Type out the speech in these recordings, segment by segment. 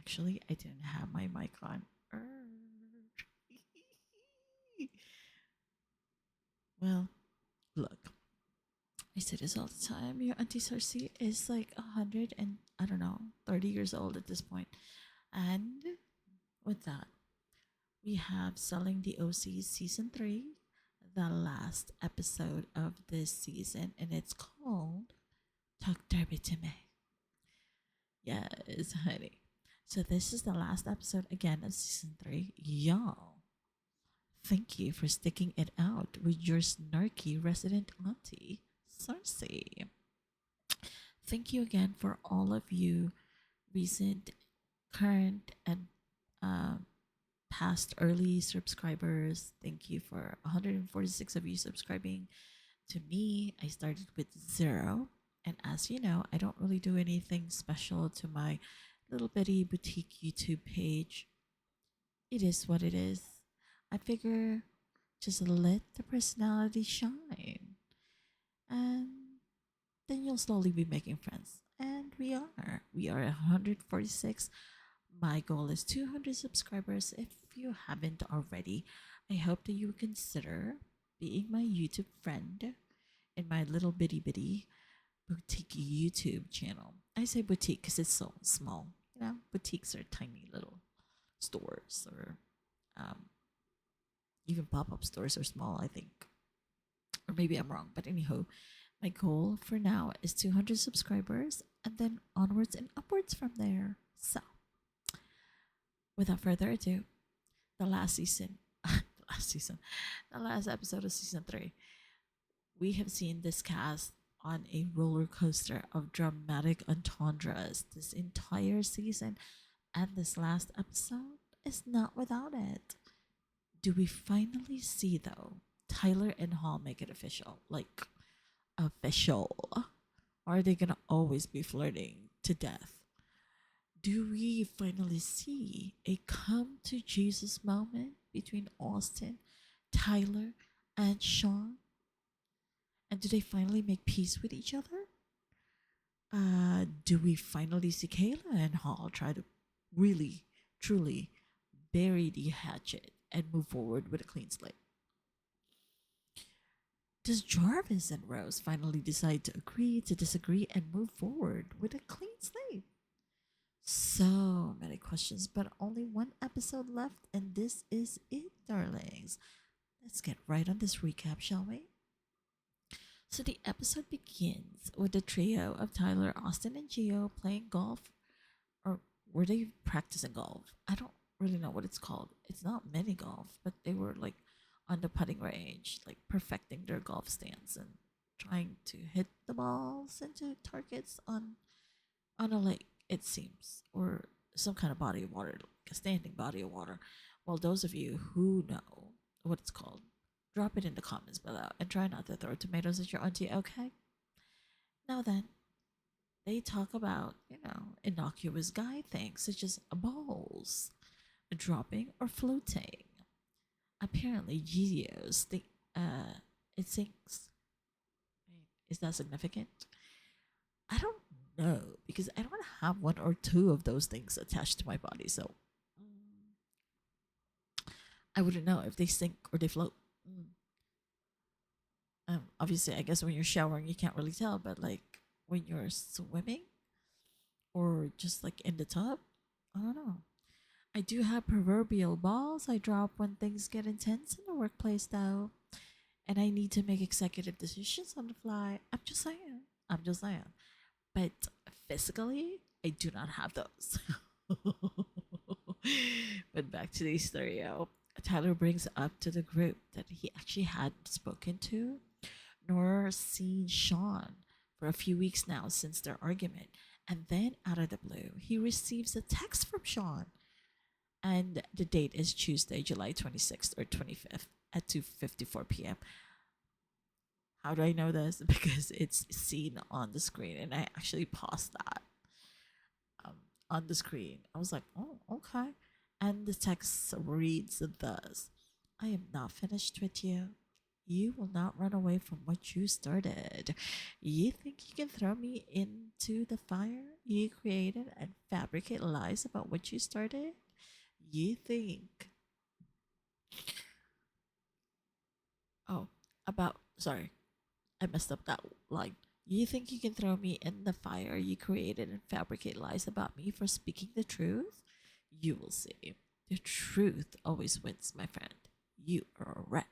Actually, I didn't have my mic on. Err. Well, look, I say this all the time. Your Auntie Cersei is like 100 and I don't know, 30 years old at this point. And with that, we have Selling the OCs season 3, the last episode of this season, and it's called Talk Derby to Me. Yes, honey. So this is the last episode again of season 3. Y'all, thank you for sticking it out with your snarky resident auntie, Cersei. Thank you again for all of you recent, current, and um, past early subscribers. Thank you for 146 of you subscribing to me. I started with 0. And as you know, I don't really do anything special to my little bitty boutique YouTube page. It is what it is. I figure just let the personality shine. And then you'll slowly be making friends. And we are. We are 146. My goal is 200 subscribers. If you haven't already, I hope that you consider being my YouTube friend in my little bitty bitty boutique YouTube channel. I say boutique because it's so small. You know, boutiques are tiny little stores, or um, even pop up stores are small, I think. Or maybe I'm wrong. But anyhow, my goal for now is 200 subscribers and then onwards and upwards from there. So, without further ado, the last season, the last episode of season 3, we have seen this cast on a roller coaster of dramatic entendres this entire season, and this last episode is not without it. Do we finally see, though, Tyler and Hall make it official? Like, official? Or are they gonna always be flirting to death? Do we finally see a come to Jesus moment between Austin, Tyler, and Sean? And do they finally make peace with each other? Do we finally see Kayla and Hall try to really, truly bury the hatchet and move forward with a clean slate? Does Jarvis and Rose finally decide to agree to disagree and move forward with a clean slate? So many questions, but only one episode left, and this is it, darlings. Let's get right on this recap, shall we? So the episode begins with the trio of Tyler, Austin, and Gio playing golf. Or were they practicing golf? I don't really know what it's called. It's not mini golf, but they were like on the putting range, like perfecting their golf stance and trying to hit the balls into targets on a lake, it seems, or some kind of body of water, like a standing body of water. Well, those of you who know what it's called, drop it in the comments below and try not to throw tomatoes at your auntie, okay? Now then, they talk about, innocuous guy things such as balls dropping or floating. Apparently, Gideo's think it sinks. Is that significant? I don't know because I don't have one or two of those things attached to my body, so I wouldn't know if they sink or they float. Obviously, I guess when you're showering, you can't really tell, but like when you're swimming or just like in the tub, I don't know. I do have proverbial balls I drop when things get intense in the workplace, though, and I need to make executive decisions on the fly. I'm just saying. I'm just saying. But physically, I do not have those. But back to the stereo. Tyler brings up to the group that he actually hadn't spoken to nor seen Sean for a few weeks now since their argument. And then, out of the blue, he receives a text from Sean. And the date is Tuesday, July 26th or 25th at 2:54 p.m. How do I know this? Because it's seen on the screen, and I actually paused that um, on the screen. I was like, oh, okay. And the text reads thus: I am not finished with you. You will not run away from what you started. You think you can throw me into the fire you created and fabricate lies about what you started? You think, oh, sorry, I messed up that line. You think you can throw me in the fire you created and fabricate lies about me for speaking the truth? You will see. The truth always wins, my friend. You are a rat.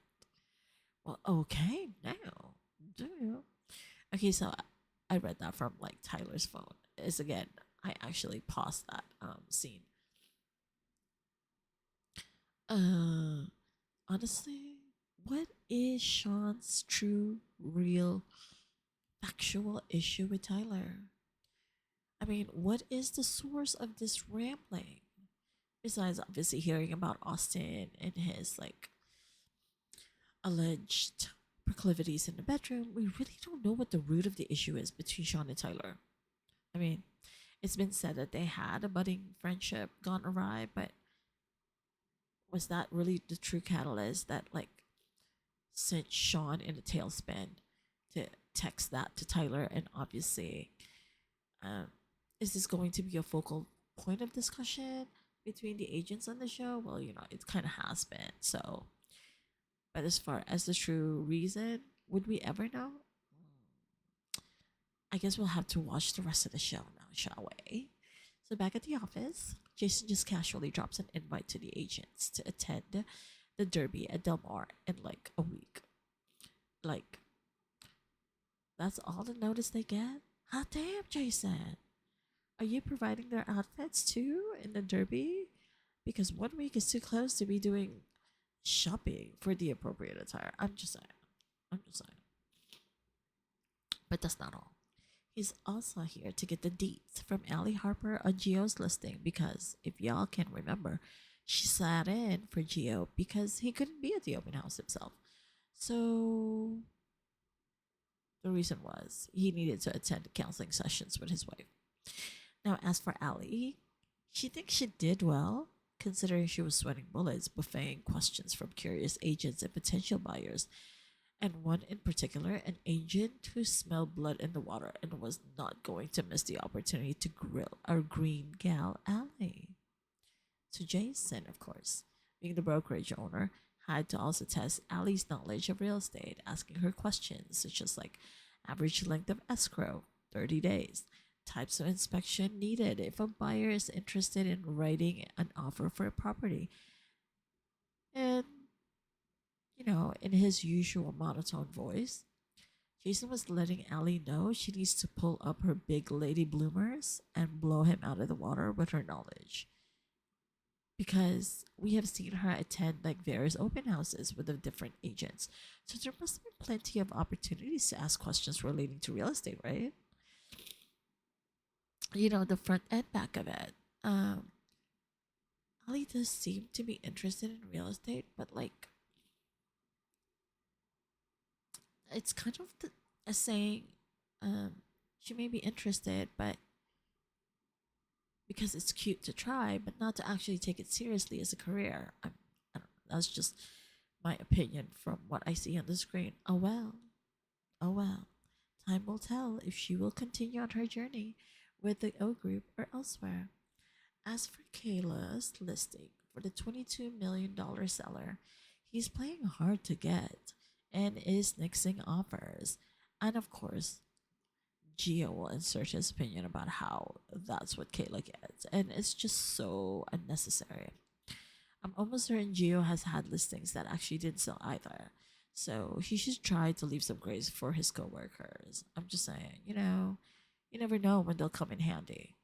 Well, okay, now. Do you? Okay, so I read that from like Tyler's phone. Is again, I actually paused that scene. Uh, honestly, what is Sean's true, real, factual issue with Tyler? I mean, what is the source of this rambling? Besides obviously hearing about Austin and his like alleged proclivities in the bedroom, we really don't know what the root of the issue is between Sean and Tyler. I mean, it's been said that they had a budding friendship gone awry, but was that really the true catalyst that like sent Sean in a tailspin to text that to Tyler? And obviously, um, is this going to be a focal point of discussion between the agents on the show? Well, it kind of has been. So, but as far as the true reason, would we ever know? I guess we'll have to watch the rest of the show now, shall we? So back at the office, Jason just casually drops an invite to the agents to attend the Derby at Del Mar in like a week. Like, that's all the notice they get? Hot damn, Jason. Are you providing their outfits too in the Derby? Because 1 week is too close to be doing shopping for the appropriate attire. I'm just saying. I'm just saying. But that's not all. He's also here to get the deets from Allie Harper on Gio's listing because, if y'all can remember, she sat in for Gio because he couldn't be at the open house himself. So the reason was he needed to attend counseling sessions with his wife. Now, as for Allie, she thinks she did well, considering she was sweating bullets, buffeting questions from curious agents and potential buyers, and one in particular, an agent who smelled blood in the water and was not going to miss the opportunity to grill our green gal Allie. So Jason, of course, being the brokerage owner, had to also test Allie's knowledge of real estate, asking her questions such as like average length of escrow, 30 days, types of inspection needed if a buyer is interested in writing an offer for a property, and in his usual monotone voice, Jason was letting Allie know she needs to pull up her big lady bloomers and blow him out of the water with her knowledge. Because we have seen her attend like various open houses with the different agents. So there must have been plenty of opportunities to ask questions relating to real estate, right? The front and back of it. Allie does seem to be interested in real estate, but like it's kind of a saying, um, she may be interested, but because it's cute to try, but not to actually take it seriously as a career. I don't know. That's just my opinion from what I see on the screen. Oh well. Oh well. Time will tell if she will continue on her journey with the O Group or elsewhere. As for Kayla's listing for the $22 million seller, he's playing hard to get and is nixing offers. And of course, Gio will insert his opinion about how that's what Kayla gets. And it's just so unnecessary. I'm almost certain Gio has had listings that actually didn't sell either. So he should try to leave some grace for his coworkers. I'm just saying, you never know when they'll come in handy.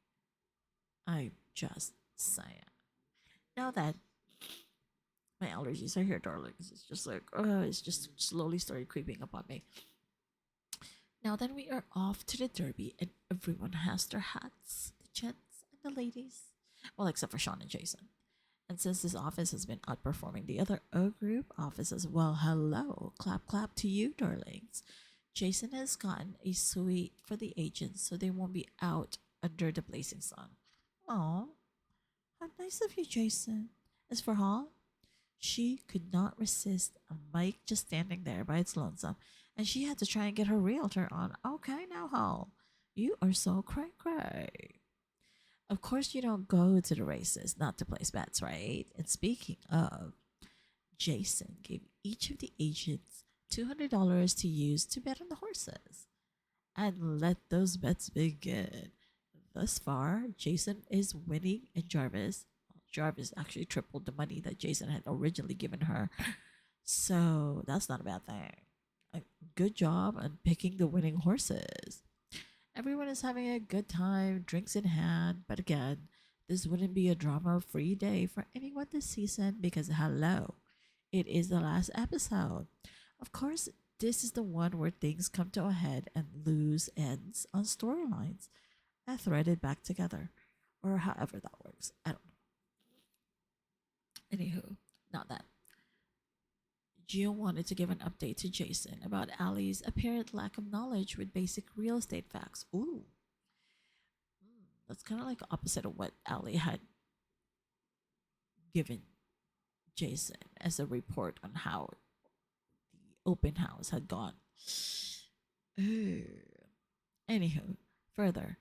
I'm just saying. Now that my allergies are here, darlings, it's just like, it's just slowly started creeping up on me. Now then, we are off to the Derby, and everyone has their hats, the gents and the ladies. Well, except for Sean and Jason. And since this office has been outperforming the other O Group offices, well, hello, clap, clap to you, darlings. Jason has gotten a suite for the agents so they won't be out under the blazing sun. Oh, how nice of you, Jason. As for Hall, She could not resist a mic just standing there by its lonesome, and she had to try and get her realtor on. Okay, now, Hall, you are so cray cray. Of course, you don't go to the races not to place bets, right? And speaking of, Jason gave each of the agents $200 to use to bet on the horses. And let those bets begin. Thus far, Jason is winning, and Jarvis actually tripled the money that Jason had originally given her. So that's not a bad thing. A good job on picking the winning horses. Everyone is having a good time, drinks in hand, but again, this wouldn't be a drama free day for anyone this season because, hello, it is the last episode. Of course, this is the one where things come to a head and lose ends on storylines are threaded back together, or however that works. I don't know. Anywho, not that. June wanted to give an update to Jason about Allie's apparent lack of knowledge with basic real estate facts. Ooh, that's kind of like opposite of what Allie had given Jason as a report on how the open house had gone. Ooh. Anywho, further,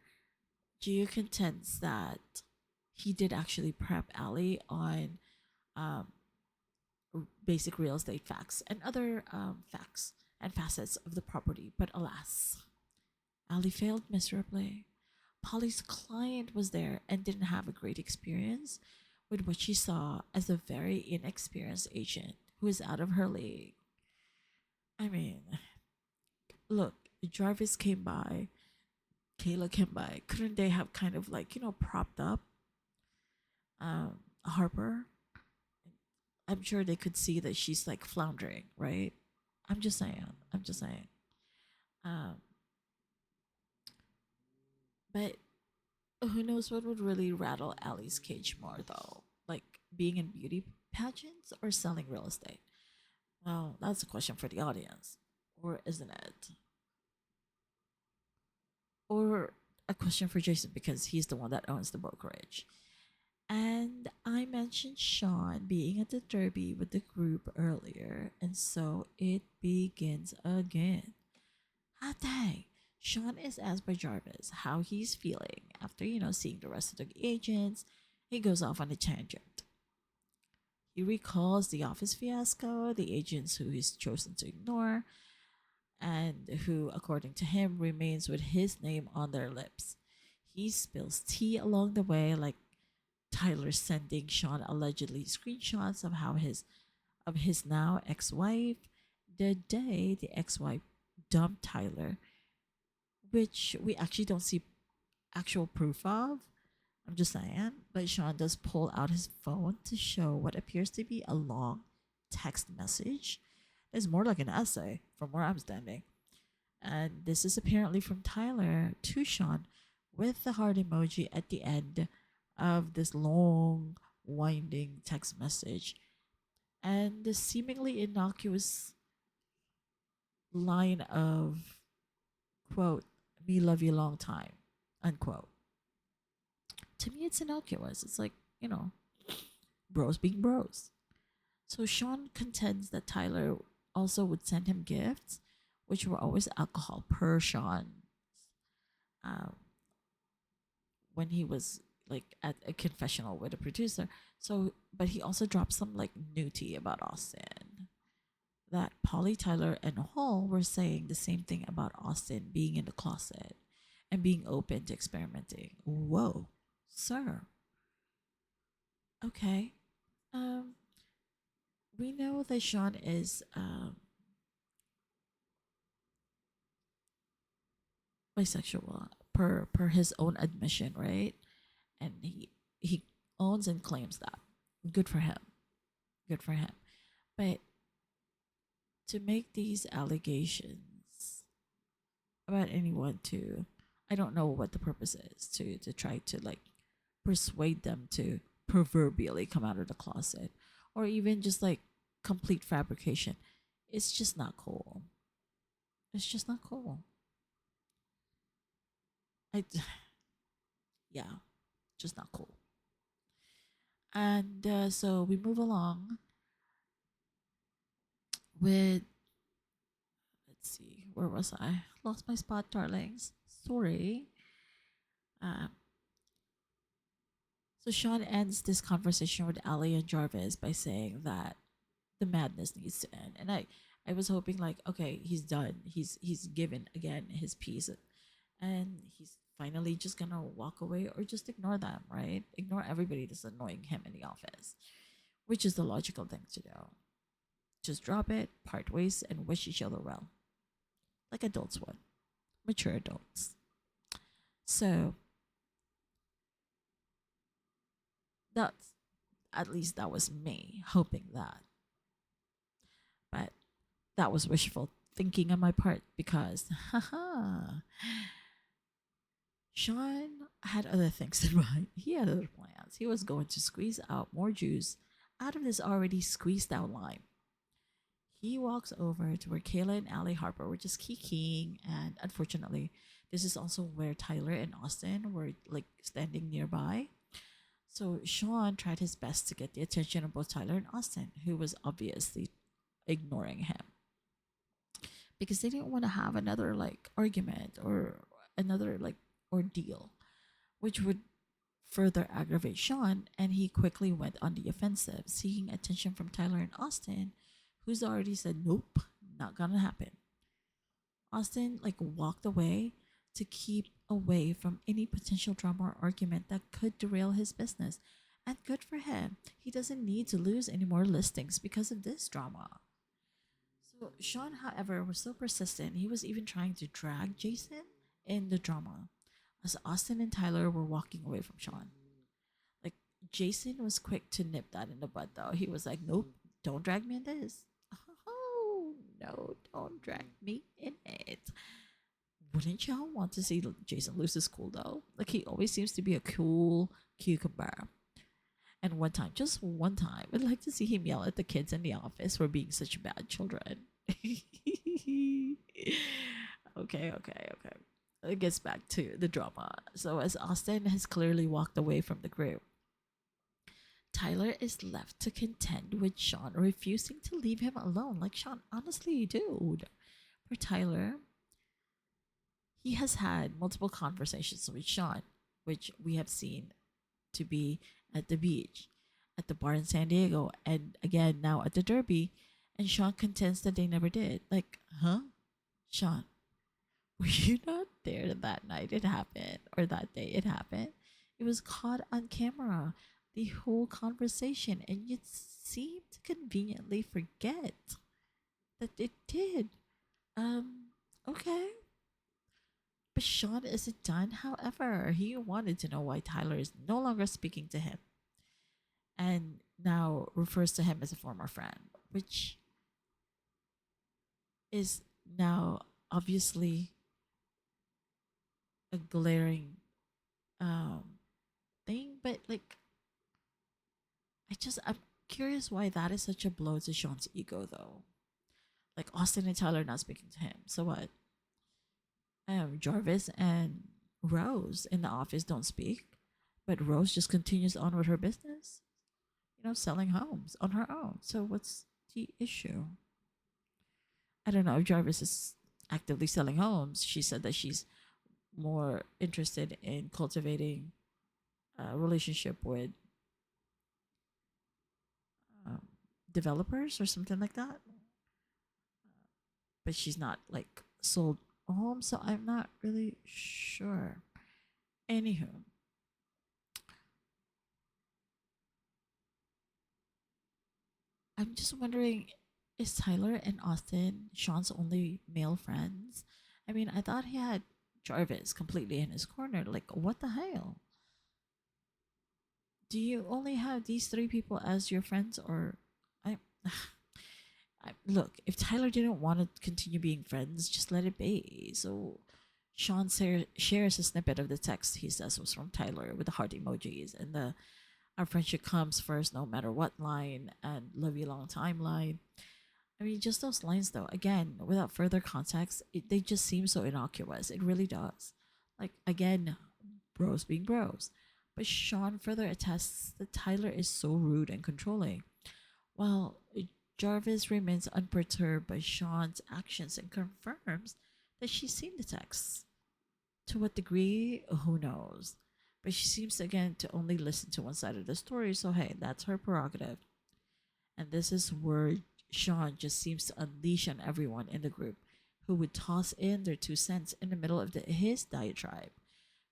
Gio contends that he did actually prep Allie on um, basic real estate facts and other facts and facets of the property, but alas, Allie failed miserably. Polly's client was there and didn't have a great experience with what she saw as a very inexperienced agent who is out of her league. I mean, look, Jarvis came by, Kayla came by. Couldn't they have kind of like, propped up Harper? I'm sure they could see that she's like floundering, right? I'm just saying. I'm just saying. Um, but who knows what would really rattle Allie's cage more, though? Like being in beauty pageants or selling real estate? Well, that's a question for the audience, or isn't it? Or a question for Jason because he's the one that owns the brokerage. And I mentioned Sean being at the Derby with the group earlier, and so it begins again. Ah, dang. Sean is asked by Jarvis how he's feeling after, seeing the rest of the agents. He goes off on a tangent. He recalls the office fiasco, the agents who he's chosen to ignore, and who, according to him, remains with his name on their lips. He spills tea along the way, like Tyler sending Sean allegedly screenshots of his now ex-wife the day the ex-wife dumped Tyler, which we actually don't see actual proof of. I'm just saying. But Sean does pull out his phone to show what appears to be a long text message. It's more like an essay from where I'm standing. And this is apparently from Tyler to Sean with the heart emoji at the end of this long, winding text message. And the seemingly innocuous line of, quote, me love you long time, unquote. To me, it's innocuous. It's like, bros being bros. So Sean contends that Tyler also would send him gifts, which were always alcohol per Sean. Um, when he was like at a confessional with a producer. So, but he also dropped some like nudity about Austin. That Polly, Tyler, and Hall were saying the same thing about Austin being in the closet and being open to experimenting. Whoa, sir. Okay. Um, we know that Sean is bisexual per his own admission, right? And he owns and claims that. Good for him. Good for him. But to make these allegations about anyone to, I don't know what the purpose is to try to like persuade them to proverbially come out of the closet or even just like complete fabrication. It's just not cool. It's just not cool. I yeah, just not cool. And so we move along. with, let's see, where was I? Lost my spot, darlings. Sorry. Um, so Sean ends this conversation with Ali and Jarvis by saying that the madness needs to end. And I was hoping like, okay, he's done. He's given again his piece, and he's finally just gonna walk away or just ignore them, right? Ignore everybody that's annoying him in the office, which is the logical thing to do. Just drop it, part ways, and wish each other well, like adults would, mature adults. So that's, at least that was me hoping that, but that was wishful thinking on my part because, haha, Sean had other things in mind. He had other plans. He was going to squeeze out more juice out of this already squeezed out lime. He walks over to where Kayla and Allie Harper were just kikiing, and unfortunately, this is also where Tyler and Austin were like standing nearby. So Sean tried his best to get the attention of both Tyler and Austin, who was obviously ignoring him because they didn't want to have another like argument or another like ordeal, which would further aggravate Sean, and he quickly went on the offensive, seeking attention from Tyler and Austin, who's already said, nope, not gonna happen. Austin like walked away to keep away from any potential drama or argument that could derail his business. And good for him. He doesn't need to lose any more listings because of this drama. So Sean, however, was so persistent, he was even trying to drag Jason in the drama as Austin and Tyler were walking away from Sean. Like Jason was quick to nip that in the bud though. He was like, nope, don't drag me in this. Oh no, don't drag me in it. Wouldn't y'all want to see Jason lose his cool though? Like he always seems to be a cool cucumber. And one time, just one time, I'd like to see him yell at the kids in the office for being such bad children. Okay. It gets back to the drama. So, as Austin has clearly walked away from the group, Tyler is left to contend with Sean refusing to leave him alone. Like, Sean, honestly, dude. For Tyler, he has had multiple conversations with Sean, which we have seen to be at the beach, at the bar in San Diego, and again now at the Derby. And Sean contends that they never did. Like, huh? Sean, were you not there that night it happened or that day it happened? It was caught on camera, the whole conversation, and you seem to conveniently forget that it did. Um, okay. But Sean isn't done. However, he wanted to know why Tyler is no longer speaking to him and now refers to him as a former friend, which is now obviously a glaring um thing. But like, I'm curious why that is such a blow to Sean's ego, though. Like Austin and Tyler not speaking to him. So what? Jarvis and Rose in the office don't speak, but Rose just continues on with her business, selling homes on her own. So what's the issue? I don't know if Jarvis is actively selling homes. She said that she's more interested in cultivating a relationship with um, developers or something like that. But she's not like sold a home, so I'm not really sure. Anywho, I'm just wondering, is Tyler and Austin Sean's only male friends? I mean, I thought he had Jarvis completely in his corner. Like, what the hell? Do you only have these three people as your friends, or I? Look, if Tyler didn't want to continue being friends, just let it be. So, Sean shares a snippet of the text he says was from Tyler with the heart emojis and the "our friendship comes first no matter what" line and "love you long time" line. I mean, just those lines, though, again, without further context, they just seem so innocuous. It really does. Like, again, bros being bros. But Sean further attests that Tyler is so rude and controlling. Well, Jarvis remains unperturbed by Sean's actions and confirms that she's seen the texts. To what degree, who knows? But she seems again to only listen to one side of the story, so hey, that's her prerogative. And this is where Sean just seems to unleash on everyone in the group who would toss in their 2 cents in the middle of his diatribe.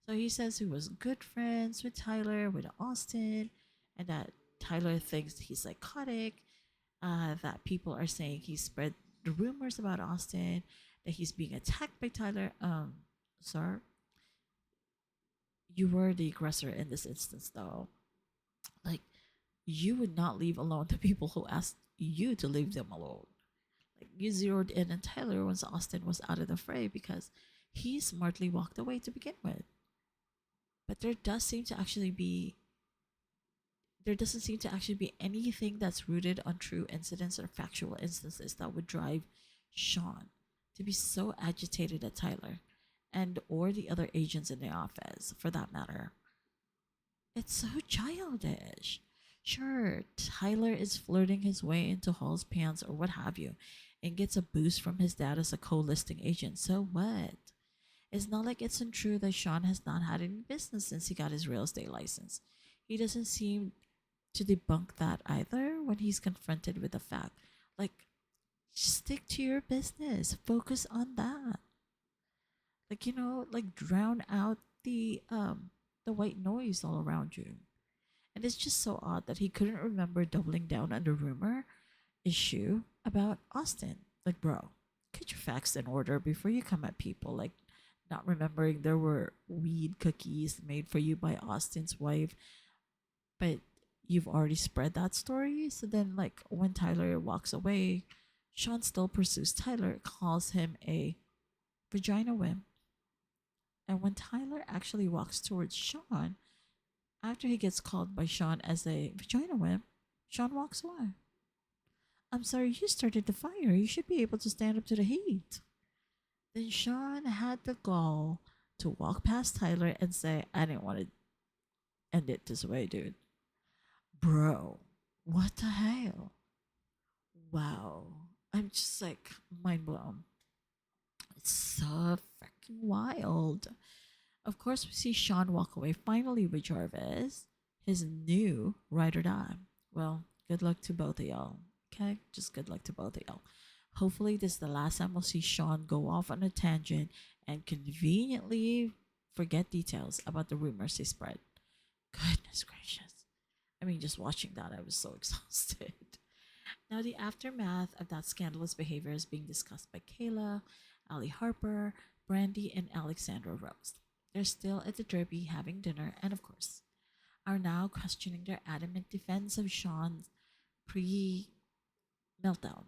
So he says he was good friends with Tyler, with Austin, and that Tyler thinks he's psychotic, that people are saying he spread the rumors about Austin, that he's being attacked by Tyler. Sir, you were the aggressor in this instance, though. Like, you would not leave alone the people who asked you to leave them alone. Like, you zeroed in on Tyler once Austin was out of the fray because he smartly walked away to begin with. But there doesn't seem to actually be anything that's rooted on true incidents or factual instances that would drive Sean to be so agitated at Tyler and or the other agents in the office for that matter. It's so childish. Sure, Tyler is flirting his way into Hall's pants or what have you and gets a boost from his dad as a co-listing agent. So what? It's not like it's untrue that Sean has not had any business since he got his real estate license. He doesn't seem to debunk that either when he's confronted with the fact. Like, stick to your business, focus on that. Like, like drown out the white noise all around you. And it's just so odd that he couldn't remember doubling down on the rumor issue about Austin. Like, bro, get your facts in order before you come at people. Like, not remembering there were weed cookies made for you by Austin's wife, but you've already spread that story. So then, like, when Tyler walks away, Sean still pursues Tyler, calls him a vagina wimp. And when Tyler actually walks towards Sean, after he gets called by Sean as a vagina wimp, Sean walks away. I'm sorry, you started the fire. You should be able to stand up to the heat. Then Sean had the gall to walk past Tyler and say, I didn't want to end it this way, dude. Bro, what the hell? Wow. I'm just like mind blown. It's so freaking wild. Of course, we see Sean walk away finally with Jarvis, his new ride or die. Well, good luck to both of y'all. Okay? Just good luck to both of y'all. Hopefully, this is the last time we'll see Sean go off on a tangent and conveniently forget details about the rumors he spread. Goodness gracious. I mean, just watching that, I was so exhausted. Now, the aftermath of that scandalous behavior is being discussed by Kayla, Ali Harper, Brandy, and Alexandra Rose. They're still at the Derby having dinner and, of course, are now questioning their adamant defense of Sean's pre meltdown.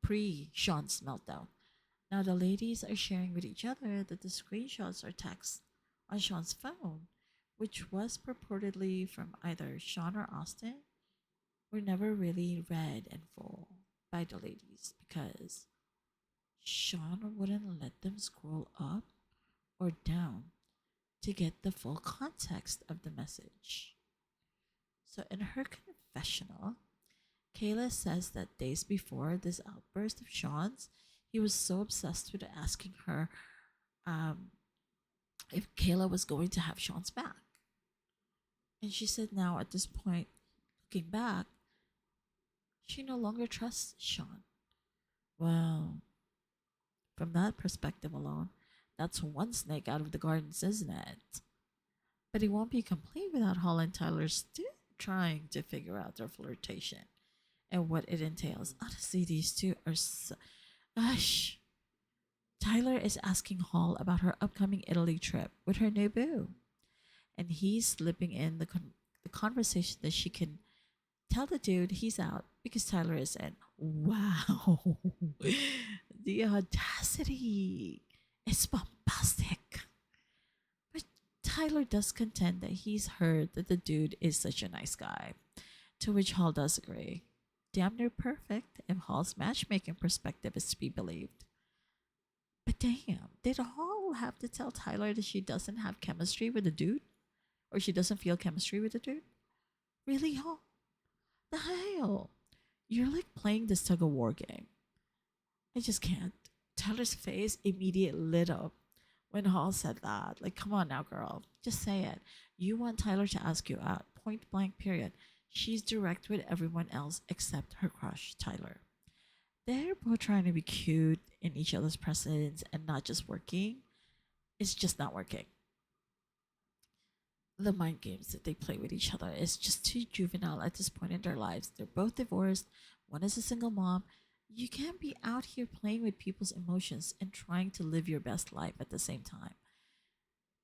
Pre Sean's meltdown. Now, the ladies are sharing with each other that the screenshots are texts on Sean's phone, which was purportedly from either Sean or Austin, were never really read in full by the ladies because Sean wouldn't let them scroll up or down to get the full context of the message. So, in her confessional, Kayla says that days before this outburst of Sean's, he was so obsessed with asking her if Kayla was going to have Sean's back. And she said now at this point, looking back, she no longer trusts Sean. Well, from that perspective alone, that's one snake out of the gardens, isn't it? But it won't be complete without Hall and Tyler still trying to figure out their flirtation and what it entails. Honestly, these two are so... Gosh. Tyler is asking Hall about her upcoming Italy trip with her new boo. And he's slipping in the conversation that she can tell the dude he's out because Tyler is in. Wow. The audacity. It's bombastic. But Tyler does contend that he's heard that the dude is such a nice guy, to which Hall does agree. Damn near perfect if Hall's matchmaking perspective is to be believed. But damn, did Hall have to tell Tyler that she doesn't have chemistry with the dude? Or she doesn't feel chemistry with the dude? Really, Hall? The hell? You're like playing this tug of war game. I just can't. Tyler's face immediately lit up when Hall said that. Like, come on now, girl. Just say it. You want Tyler to ask you out. Point blank, period. She's direct with everyone else except her crush, Tyler. They're both trying to be cute in each other's presence and not just working. It's just not working. The mind games that they play with each other is just too juvenile at this point in their lives. They're both divorced. One is a single mom. You can't be out here playing with people's emotions and trying to live your best life at the same time.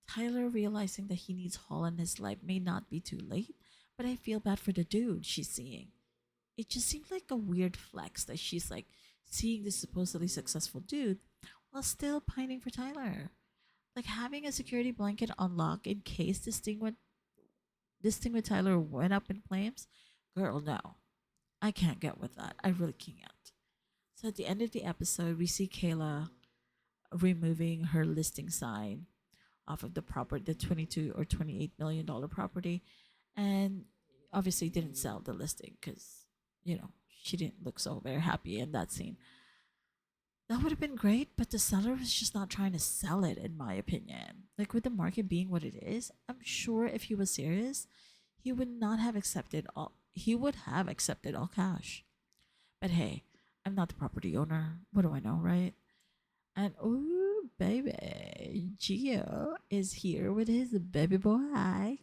Tyler realizing that he needs Hall in his life may not be too late, but I feel bad for the dude she's seeing. It just seemed like a weird flex that she's like seeing this supposedly successful dude while still pining for Tyler. Like having a security blanket on lock in case this thing with Tyler went up in flames. Girl, no. I can't get with that. I really can't. So at the end of the episode, we see Kayla removing her listing sign off of the property, the 22 or $28 million property, and obviously didn't sell the listing because she didn't look so very happy in that scene. That would have been great, but the seller was just not trying to sell it, in my opinion. Like with the market being what it is, I'm sure if he was serious, he would not have accepted all. He would have accepted all cash. But hey, I'm not the property owner. What do I know, right? And oh, baby, Gio is here with his baby boy.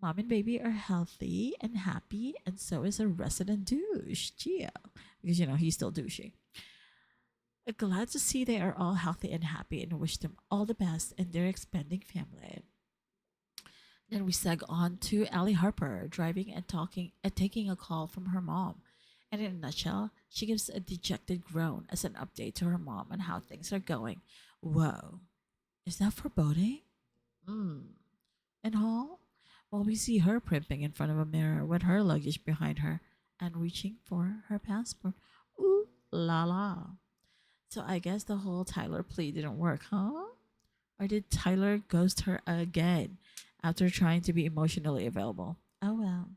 Mom and baby are healthy and happy, and so is a resident douche, Gio, because he's still douchey. Glad to see they are all healthy and happy, and wish them all the best in their expanding family. Then we seg on to Allie Harper driving and talking and taking a call from her mom. And in a nutshell, she gives a dejected groan as an update to her mom on how things are going. Whoa, is that foreboding? Hmm. And Hall? Well, we see her primping in front of a mirror with her luggage behind her and reaching for her passport. Ooh la la. So I guess the whole Tyler plea didn't work, huh? Or did Tyler ghost her again after trying to be emotionally available? Oh well.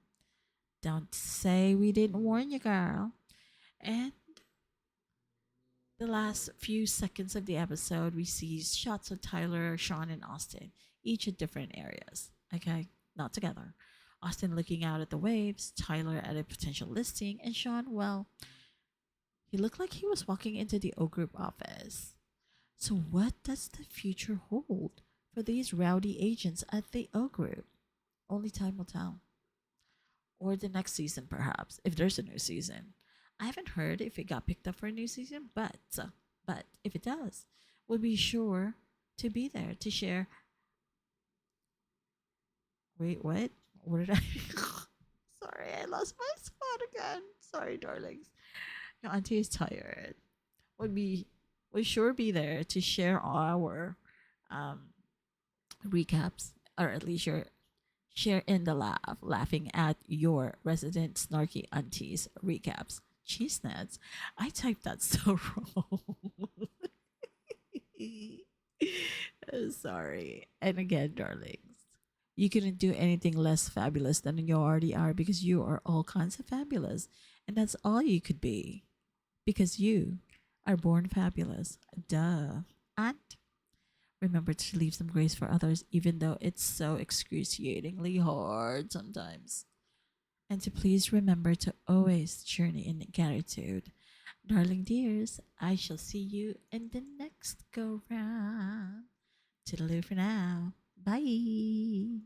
Don't say we didn't warn you, girl. And the last few seconds of the episode, we see shots of Tyler, Sean, and Austin, each at different areas. Okay? Not together. Austin looking out at the waves, Tyler at a potential listing, and Sean, well, he looked like he was walking into the O Group office. So, what does the future hold for these rowdy agents at the O Group? Only time will tell. Or the next season, perhaps, if there's a new season. I haven't heard if it got picked up for a new season, but if it does, we'll be sure to be there to share. Wait, what? What did I? Sorry, I lost my spot again. Sorry, darlings. Your auntie is tired. Would be would sure be there to share our um, recaps, or at least your share in the laugh, laughing at your resident snarky aunties recaps. Cheese nuts. I typed that so wrong. Sorry. And again, darlings, you couldn't do anything less fabulous than you already are because you are all kinds of fabulous. And that's all you could be because you are born fabulous. Duh. And remember to leave some grace for others, even though it's so excruciatingly hard sometimes. And to please remember to always journey in gratitude. Darling dears, I shall see you in the next go round. Toodaloo for now. Bye.